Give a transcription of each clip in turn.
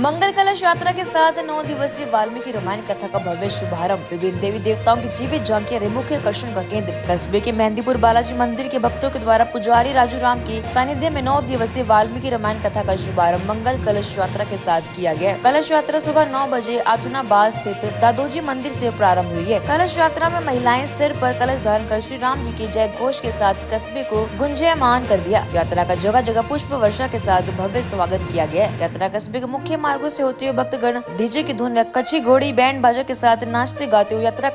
मंगल कलश यात्रा के साथ 9 दिवसीय वाल्मीकि रामायण कथा का भव्य शुभारंभ। विभिन्न देवी देवताओं की जीवित झांकियां मुख्य आकर्षण का केंद्र। कस्बे के मेहंदीपुर बालाजी मंदिर के भक्तों के द्वारा पुजारी राजू राम के सानिध्य में 9 दिवसीय वाल्मीकि रामायण कथा का शुभारंभ मंगल कलश यात्रा के साथ किया गया। कलश यात्रा सुबह 9 बजे आथुनाबाद स्थित दादोजी मंदिर से प्रारंभ हुई है। कलश यात्रा में महिलाएं सिर पर कलश धारण कर श्री राम जी के जय घोष के साथ कस्बे को गुंजयमान कर दिया। यात्रा का जगह जगह पुष्प वर्षा के साथ भव्य स्वागत किया गया। यात्रा कस्बे के मुख्य मार्गों से होते हुए भक्तगण डीजे की धुन में कच्ची घोड़ी बैंड बाजा के साथ नाचते गाते हुए यात्रा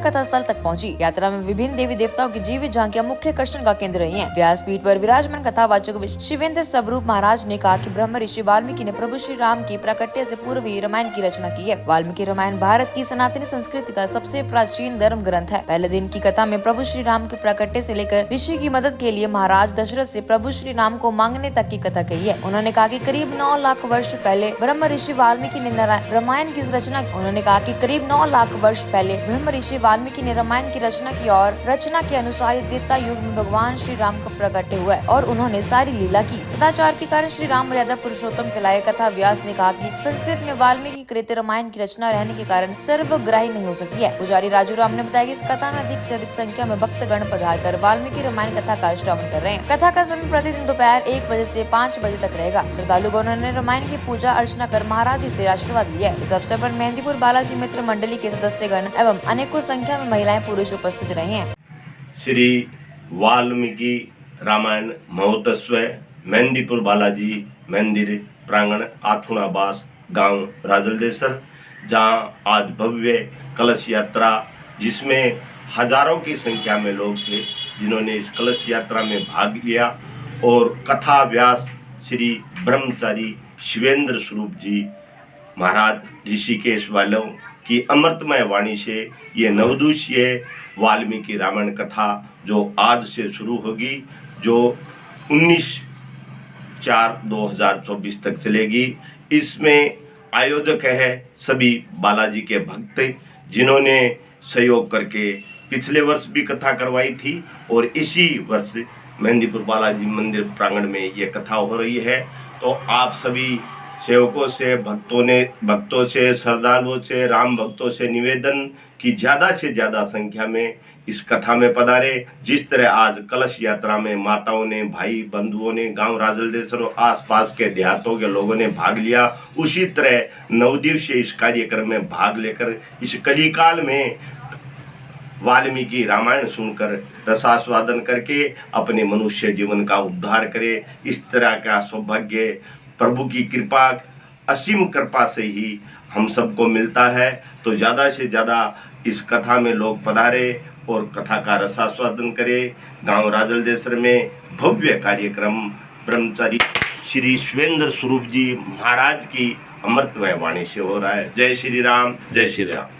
कथा स्थल तक पहुंची। यात्रा में विभिन्न देवी देवताओं की जीवित झांकियां मुख्य आकर्षण का केंद्र रही हैं। व्यासपीठ पर विराजमान कथावाचक शिवेंद्र स्वरूप महाराज ने कहा कि ब्रह्म ऋषि वाल्मीकि ने प्रभु श्री राम की प्राकट्य से पूर्व ही रामायण की रचना की है। वाल्मीकि रामायण भारत की सनातनी संस्कृति का सबसे प्राचीन धर्म ग्रंथ है। पहले दिन की कथा में प्रभु श्री राम के प्राकट्य से लेकर ऋषि की मदद के लिए महाराज दशरथ से प्रभु श्री राम को मांगने तक की कथा कही है। उन्होंने कहा कि करीब 9 लाख वर्ष पहले ब्रह्म ऋषि वाल्मीकि ने रामायण की रचना उन्होंने कहा कि करीब 9 लाख वर्ष पहले ब्रह्म ऋषि वाल्मीकि ने रामायण की रचना की और रचना के अनुसार त्रेता युग में भगवान श्री राम का प्रकट हुआ और उन्होंने सारी लीला की। सदाचार के कारण श्री राम मर्यादा पुरुषोत्तम कहलाए। कथा व्यास ने कहा कि संस्कृत में वाल्मीकि कृत रामायण की रचना रहने के कारण सर्वग्राही नहीं हो सकी है। पुजारी राजू राम ने बताया कि इस कथा में अधिक से अधिक संख्या में भक्तगण पधार कर वाल्मीकि रामायण कथा का श्रवण कर रहे हैं। कथा का समय प्रतिदिन दोपहर 1 बजे से 5 बजे तक रहेगा। श्रद्धालुगणों ने रामायण की पूजा अर्चना कर महाराज जी से आशीर्वाद लिया। इस अवसर पर मेहंदीपुर बालाजी मित्र मंडली के सदस्यगण एवं अनेकों संख्या में महिलाएं पुरुष उपस्थित रहे हैं। श्री वाल्मीकि रामायण महोत्सव मेहंदीपुर बालाजी मंदिर प्रांगण आथुनाबास गांव राजलदेसर, जहां आज भव्य कलश यात्रा जिसमें हजारों की संख्या में लोग थे जिन्होंने इस कलश यात्रा में भाग लिया और कथा व्यास श्री ब्रह्मचारी शिवेंद्र स्वरूप जी महाराज ऋषिकेश वालों की अमृतमय वाणी से ये 9 दिवसीय वाल्मीकि रामायण कथा जो आज से शुरू होगी, जो 19/4/2024 तक चलेगी। इसमें आयोजक है सभी बालाजी के भक्त जिन्होंने सहयोग करके पिछले वर्ष भी कथा करवाई थी और इसी वर्ष मेहंदीपुर बालाजी मंदिर प्रांगण में ये कथा हो रही है। तो आप सभी सेवकों से भक्तों से श्रद्धालुओं से राम भक्तों से निवेदन कि ज़्यादा से ज़्यादा संख्या में इस कथा में पधारे। जिस तरह आज कलश यात्रा में माताओं ने, भाई बंधुओं ने, गांव राजलदेसर और आसपास के देहातों के लोगों ने भाग लिया, उसी तरह 9 दिवसीय इस कार्यक्रम में भाग लेकर इस कलिकाल में वाल्मीकि रामायण सुनकर रसास्वादन करके अपने मनुष्य जीवन का उद्धार करे। इस तरह का सौभाग्य प्रभु की कृपा, असीम कृपा से ही हम सबको मिलता है। तो ज़्यादा से ज़्यादा इस कथा में लोग पधारे और कथा का रसास्वादन करें। गांव राजलदेसर में भव्य कार्यक्रम ब्रह्मचारी श्री शिवेंद्र स्वरूप जी महाराज की अमृतमय वाणी से हो रहा है। जय श्री राम, जय श्री राम।